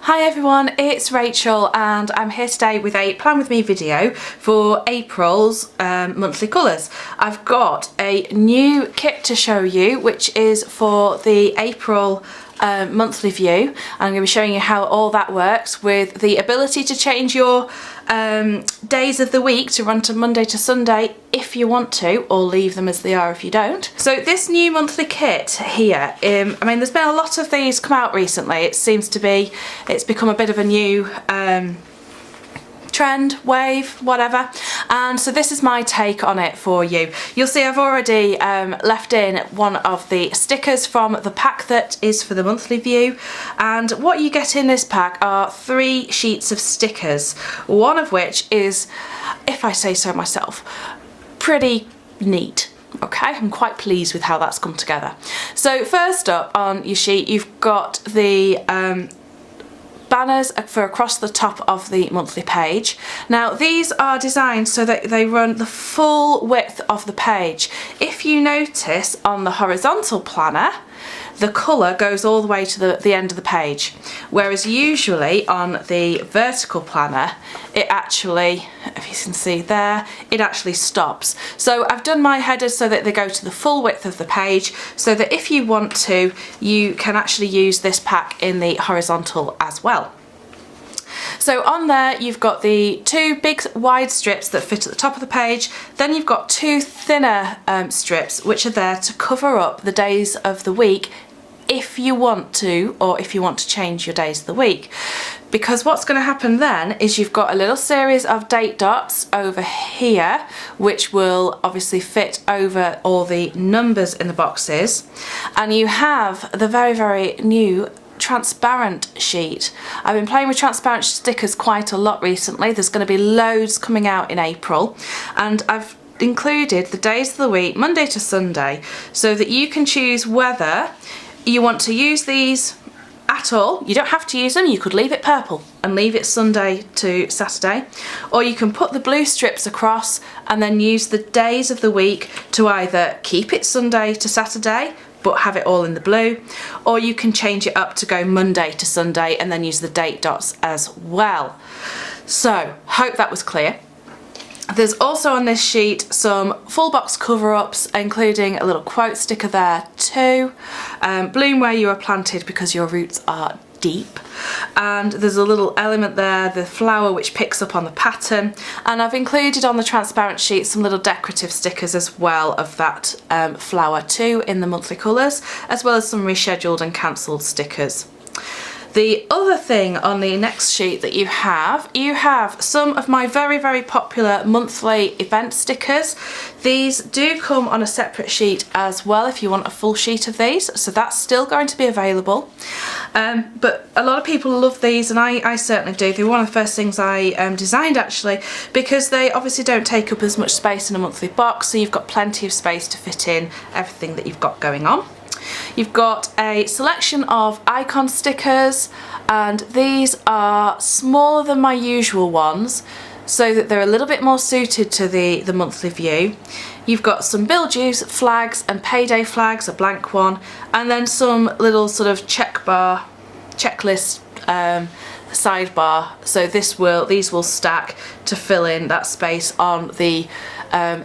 Hi everyone, it's Rachel and I'm here today with a plan with me video for April's monthly colours. I've got a new kit to show you which is for the April monthly view, and I'm going to be showing you how all that works with the ability to change your days of the week to run to Monday to Sunday if you want to, or leave them as they are if you don't. So this new monthly kit here, I mean there's been a lot of these come out recently. It seems to be, it's become a bit of a new trend, wave, whatever, and so this is my take on it for you. You'll see I've already left in one of the stickers from the pack that is for the monthly view, and what you get in this pack are 3 sheets of stickers, one of which is, if I say so myself, pretty neat. Okay, I'm quite pleased with how that's come together. So first up on your sheet you've got the banners for across the top of the monthly page. Now these are designed so that they run the full width of the page. If you notice on the horizontal planner, the colour goes all the way to the end of the page, whereas usually on the vertical planner it actually, if you can see there, it actually stops. So I've done my headers so that they go to the full width of the page, so that if you want to, you can actually use this pack in the horizontal as well. So on there you've got the 2 big wide strips that fit at the top of the page, then you've got 2 thinner strips which are there to cover up the days of the week if you want to, or if you want to change your days of the week. Because what's going to happen then is you've got a little series of date dots over here which will obviously fit over all the numbers in the boxes, and you have the very new transparent sheet. I've been playing with transparent stickers quite a lot recently. There's going to be loads coming out in April, and I've included the days of the week, Monday to Sunday, so that you can choose whether you want to use these at all. You don't have to use them, you could leave it purple and leave it Sunday to Saturday, or you can put the blue strips across and then use the days of the week to either keep it Sunday to Saturday but have it all in the blue, or you can change it up to go Monday to Sunday and then use the date dots as well. So, hope that was clear. There's also on this sheet some full box cover-ups, including a little quote sticker there too. Bloom where you are planted because your roots are deep. And there's a little element there, the flower, which picks up on the pattern. And I've included on the transparent sheet some little decorative stickers as well of that flower too in the monthly colours, as well as some rescheduled and cancelled stickers. The other thing on the next sheet that you have some of my very popular monthly event stickers. These do come on a separate sheet as well if you want a full sheet of these, so that's still going to be available. But a lot of people love these, and I certainly do. They were one of the first things I designed actually, because they obviously don't take up as much space in a monthly box, so you've got plenty of space to fit in everything that you've got going on. You've got a selection of icon stickers, and these are smaller than my usual ones so that they're a little bit more suited to the monthly view. You've got some bill dues flags and payday flags, a blank one, and then some little sort of checklist sidebar, so these will stack to fill in that space on the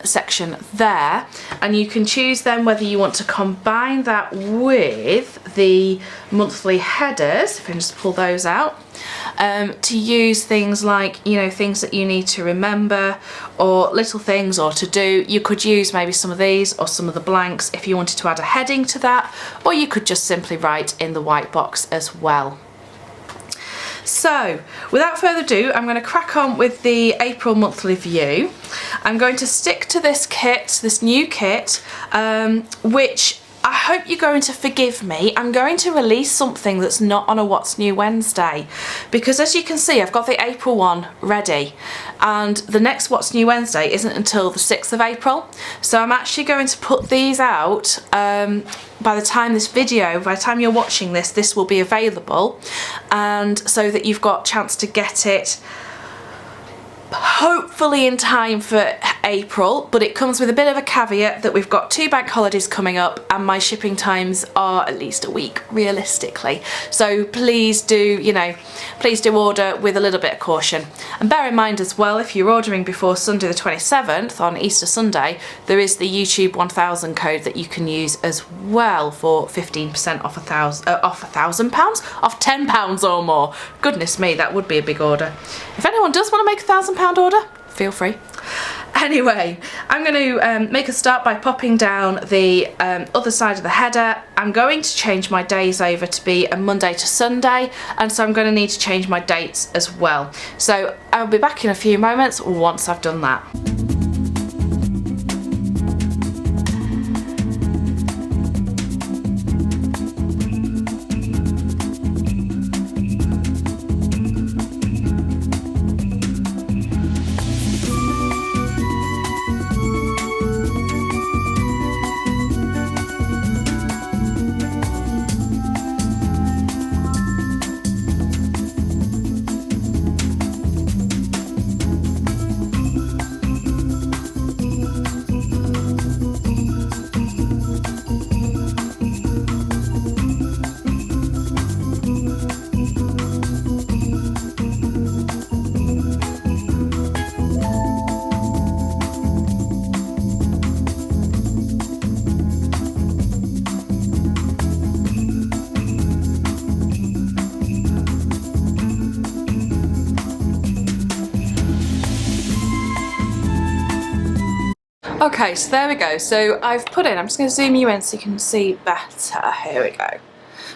section there, and you can choose then whether you want to combine that with the monthly headers, if I can just pull those out, to use things like, you know, things that you need to remember or little things or to do. You could use maybe some of these or some of the blanks if you wanted to add a heading to that, or you could just simply write in the white box as well. So, without further ado, I'm going to crack on with the April monthly view. I'm going to stick to this kit, this new kit, which I hope you're going to forgive me. I'm going to release something that's not on a What's New Wednesday, because as you can see I've got the April one ready, and the next What's New Wednesday isn't until the 6th of April, so I'm actually going to put these out by the time by the time you're watching this, this will be available, and so that you've got a chance to get it hopefully in time for April, but it comes with a bit of a caveat that we've got 2 bank holidays coming up and my shipping times are at least a week realistically. So please do, you know, please do order with a little bit of caution. And bear in mind as well, if you're ordering before Sunday the 27th on Easter Sunday, there is the YouTube 1000 code that you can use as well for 15% off £1,000, off £10 or more. Goodness me, that would be a big order. If anyone does want to make a £1,000 order, feel free. Anyway, I'm going to make a start by popping down the other side of the header. I'm going to change my days over to be a Monday to Sunday, and so I'm going to need to change my dates as well. So I'll be back in a few moments once I've done that. Okay, so there we go. So I've put in, I'm just going to zoom you in so you can see better. Here we go.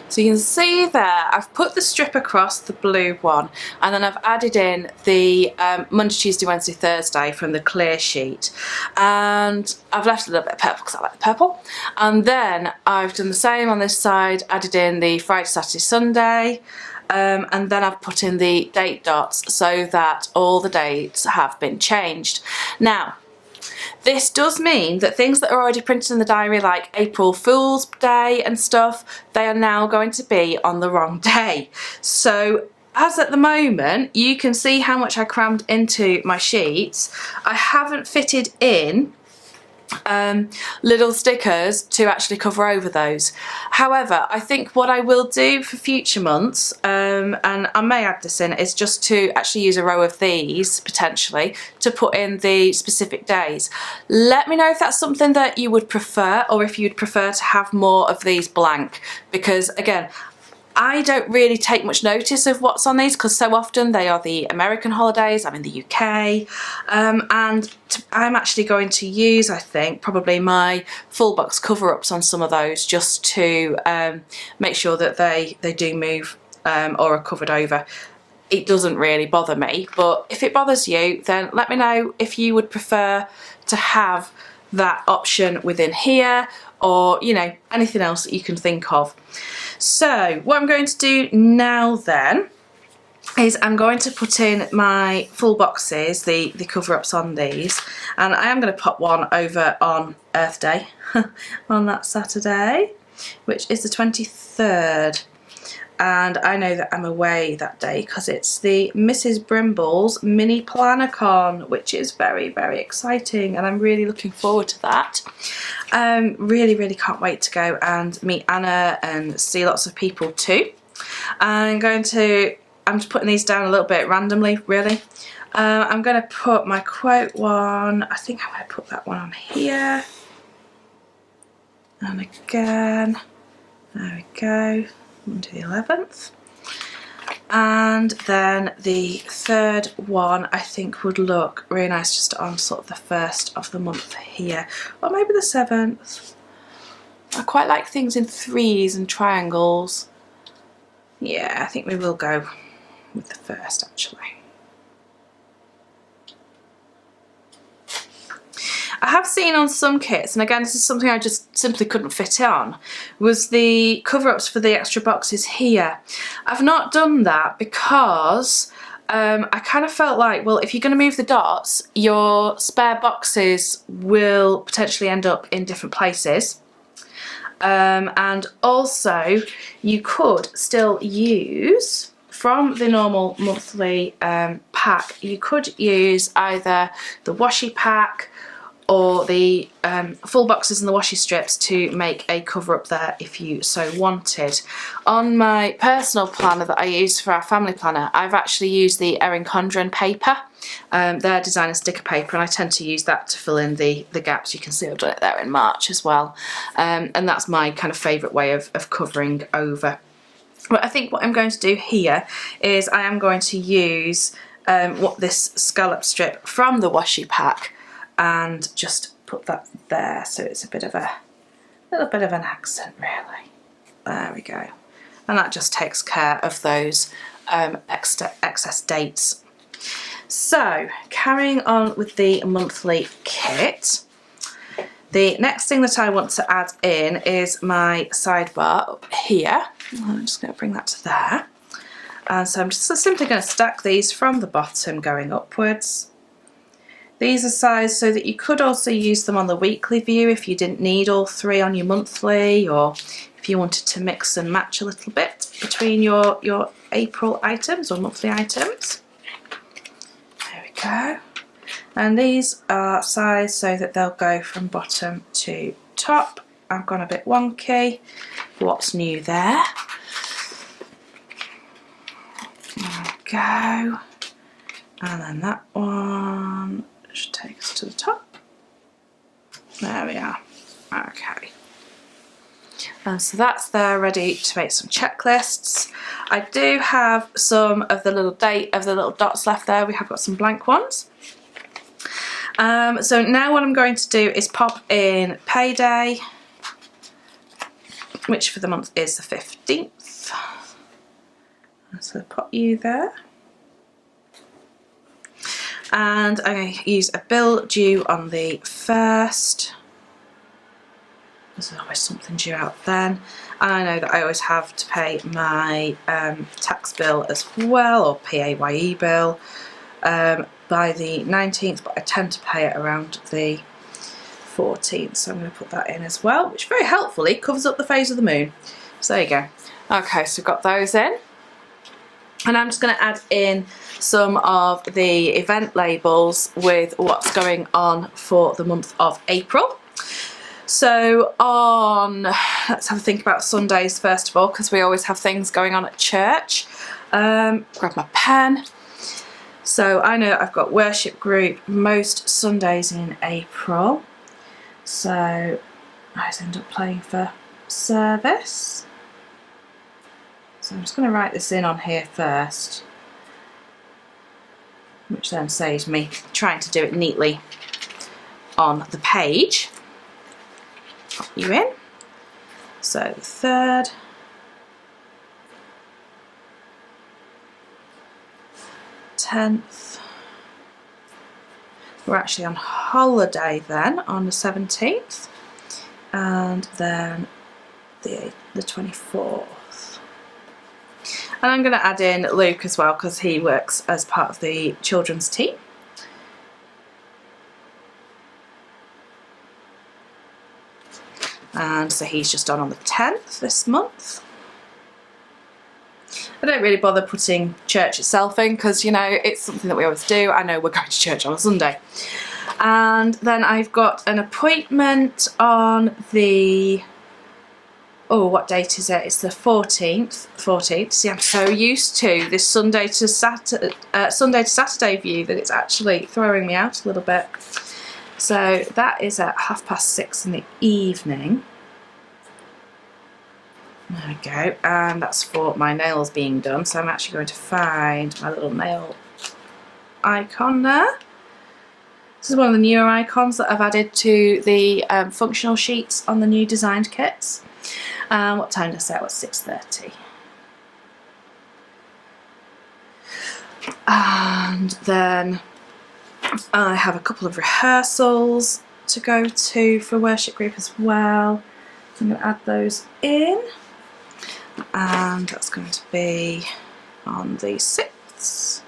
So you can see there, I've put the strip across, the blue one, and then I've added in the Monday, Tuesday, Wednesday, Thursday from the clear sheet. And I've left a little bit of purple because I like the purple. And then I've done the same on this side, added in the Friday, Saturday, Sunday. And then I've put in the date dots so that all the dates have been changed. Now, this does mean that things that are already printed in the diary, like April Fool's Day and stuff, they are now going to be on the wrong day. So as at the moment, you can see how much I crammed into my sheets. I haven't fitted in little stickers to actually cover over those. However, I think what I will do for future months, and I may add this in, is just to actually use a row of these potentially to put in the specific days. Let me know if that's something that you would prefer, or if you'd prefer to have more of these blank, because again, I don't really take much notice of what's on these because so often they are the American holidays. I'm in the UK, and I'm actually going to use, I think, probably my full box cover-ups on some of those just to make sure that they do move or are covered over. It doesn't really bother me, but if it bothers you, then let me know if you would prefer to have that option within here, or, you know, anything else that you can think of. So what I'm going to do now then is I'm going to put in my full boxes, the cover-ups on these, and I am going to pop one over on Earth Day on that Saturday, which is the 23rd. And I know that I'm away that day because it's the Mrs. Brimble's mini planner con, which is very, very exciting, and I'm really looking forward to that. Really can't wait to go and meet Anna and see lots of people too. I'm just putting these down a little bit randomly, really. I'm going to put my quote one, I think I'm going to put that one on here. And again, there we go. Monday the 11th, and then the third one I think would look really nice just on sort of the first of the month here, or maybe the 7th. I quite like things in threes and triangles. Yeah, I think we will go with the first actually. I have seen on some kits, and again this is something I just simply couldn't fit on, was the cover-ups for the extra boxes here. I've not done that because I kind of felt like, well, if you're going to move the dots, your spare boxes will potentially end up in different places. And also you could still use from the normal monthly pack, you could use either the washi pack or the full boxes and the washi strips to make a cover up there if you so wanted. On my personal planner that I use for our family planner, I've actually used the Erin Condren paper, their designer sticker paper, and I tend to use that to fill in the gaps. You can see I've done it there in March as well, and that's my kind of favourite way of covering over. But I think what I'm going to do here is I am going to use this scallop strip from the washi pack and just put that there so it's a little bit of an accent really. There we go. And that just takes care of those excess dates. So carrying on with the monthly kit, the next thing that I want to add in is my sidebar up here. I'm just going to bring that to there. And so I'm just simply going to stack these from the bottom going upwards. These are sized so that you could also use them on the weekly view if you didn't need all three on your monthly, or if you wanted to mix and match a little bit between your April items or monthly items. There we go. And these are sized so that they'll go from bottom to top. I've gone a bit wonky. What's new there? There we go. And then that one should take us to the top. There we are. Okay. And so that's there ready to make some checklists. I do have some of the little dots left there. We have got some blank ones. So now what I'm going to do is pop in payday, which for the month is the 15th. So pop you there. And I'm going to use a bill due on the 1st. There's always something due out then. And I know that I always have to pay my tax bill as well, or PAYE bill, by the 19th, but I tend to pay it around the 14th. So I'm going to put that in as well, which very helpfully covers up the phase of the moon. So there you go. Okay, so we've got those in. And I'm just going to add in some of the event labels with what's going on for the month of April. So let's have a think about Sundays first of all, because we always have things going on at church. Grab my pen. So I know I've got worship group most Sundays in April. So I just end up playing for service. So I'm just going to write this in on here first, which then saves me trying to do it neatly on the page. Pop you in. So the 3rd, 10th. We're actually on holiday then on the 17th, and then the 24th. And I'm going to add in Luke as well, because he works as part of the children's team. And so he's just on the 10th this month. I don't really bother putting church itself in, because, you know, it's something that we always do. I know we're going to church on a Sunday. And then I've got an appointment on the... Oh, what date is it? It's the 14th. See, I'm so used to this Sunday to Saturday view that it's actually throwing me out a little bit. So that is at 6:30 in the evening. There we go. And that's for my nails being done. So I'm actually going to find my little nail icon there. This is one of the newer icons that I've added to the functional sheets on the new designed kits. What time did I say? It was 6:30. And then I have a couple of rehearsals to go to for worship group as well. So I'm going to add those in. And that's going to be on the 6th.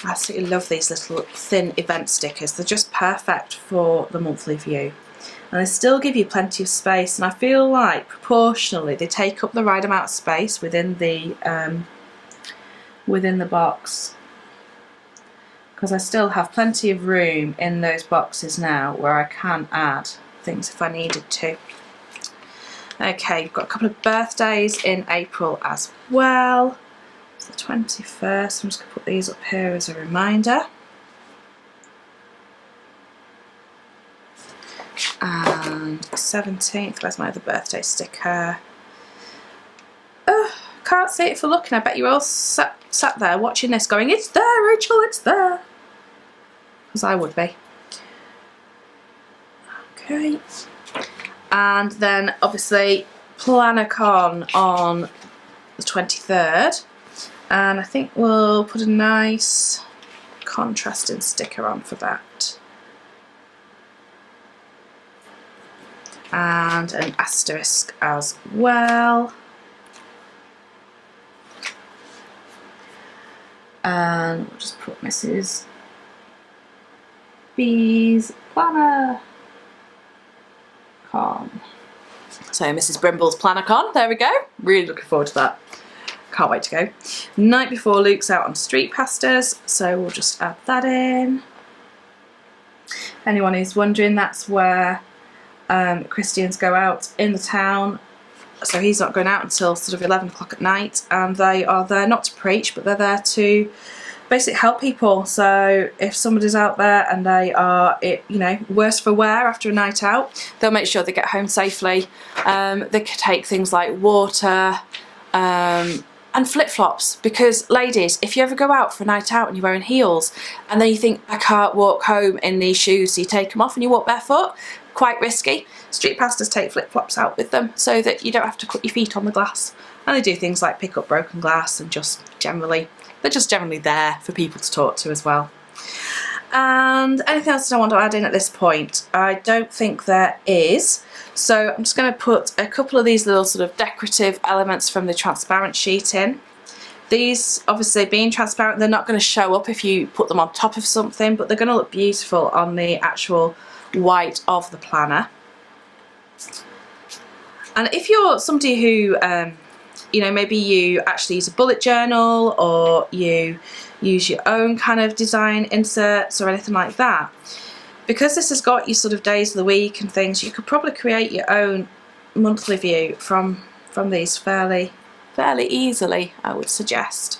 I absolutely love these little thin event stickers. They're just perfect for the monthly view. and they still give you plenty of space, and I feel like proportionally they take up the right amount of space within the box, because I still have plenty of room in those boxes now where I can add things if I needed to. Okay, we've got a couple of birthdays in April as well. It's the 21st, I'm just going to put these up here as a reminder. And 17th, where's my other birthday sticker? Oh, can't see it for looking. I bet you're all sat there watching this going, it's there, Rachel, it's there. Because I would be. Okay. And then obviously PlannerCon on the 23rd. And I think we'll put a nice contrasting sticker on for that. And an asterisk as well. And we'll just put Mrs. B's PlannerCon. So Mrs. Brimble's PlannerCon, there we go. Really looking forward to that. Can't wait to go. Night before Luke's out on street pastas, so we'll just add that in. Anyone who's wondering, that's where Christians go out in the town. So he's not going out until sort of 11 o'clock at night, and they are there not to preach, but they're there to basically help people. So if somebody's out there and they are, you know, worse for wear after a night out, they'll make sure they get home safely. They could take things like water and flip-flops, because ladies, if you ever go out for a night out and you're wearing heels and then you think, I can't walk home in these shoes, so you take them off and you walk barefoot, quite risky. Street pastors take flip-flops out with them so that you don't have to cut your feet on the glass. And they do things like pick up broken glass and just generally, they're just generally there for people to talk to as well. And anything else that I want to add in at this point? I don't think there is. So I'm just going to put a couple of these little sort of decorative elements from the transparent sheet in. These, obviously being transparent, they're not going to show up if you put them on top of something, but they're going to look beautiful on the actual white of the planner. And if you're somebody who, you know, maybe you actually use a bullet journal, or you use your own kind of design inserts or anything like that, because this has got your sort of days of the week and things, you could probably create your own monthly view from these fairly easily, I would suggest.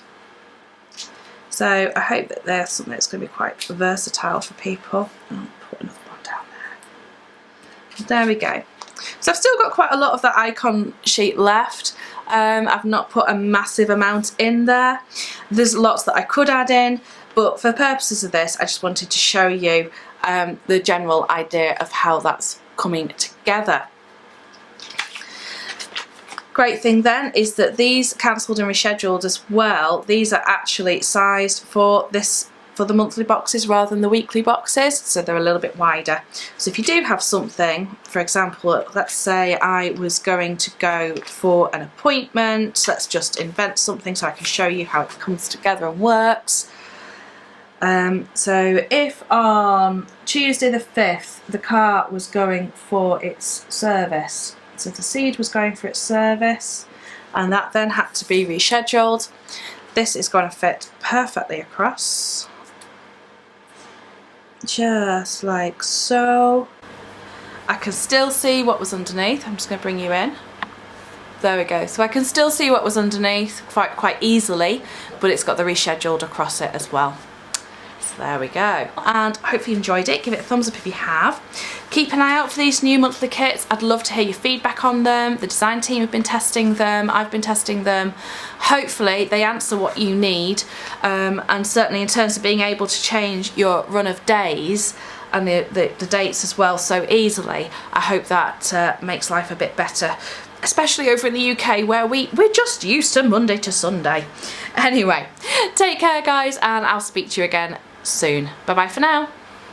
So I hope that there's something that's going to be quite versatile for people. I'll put another one down there. There we go. So I've still got quite a lot of that icon sheet left. I've not put a massive amount in there. There's lots that I could add in, but for the purposes of this, I just wanted to show you the general idea of how that's coming together. Great thing then is that these cancelled and rescheduled as well, these are actually sized for the monthly boxes rather than the weekly boxes, so they're a little bit wider. So if you do have something, for example, let's say I was going to go for an appointment, let's just invent something so I can show you how it comes together and works. So if on Tuesday the 5th the car was going for its service, so the seed was going for its service and that then had to be rescheduled, this is going to fit perfectly across. Just like so. I can still see what was underneath. I'm just going to bring you in. There we go. So I can still see what was underneath quite easily, but it's got the rescheduled across it as well. So there we go. And hopefully you enjoyed it. Give it a thumbs up if you have. Keep an eye out for these new monthly kits. I'd love to hear your feedback on them. The design team have been testing them. I've been testing them. Hopefully they answer what you need, and certainly in terms of being able to change your run of days and the dates as well so easily. I hope that makes life a bit better, especially over in the UK where we're just used to Monday to Sunday. Anyway, take care guys, and I'll speak to you again soon. Bye bye for now.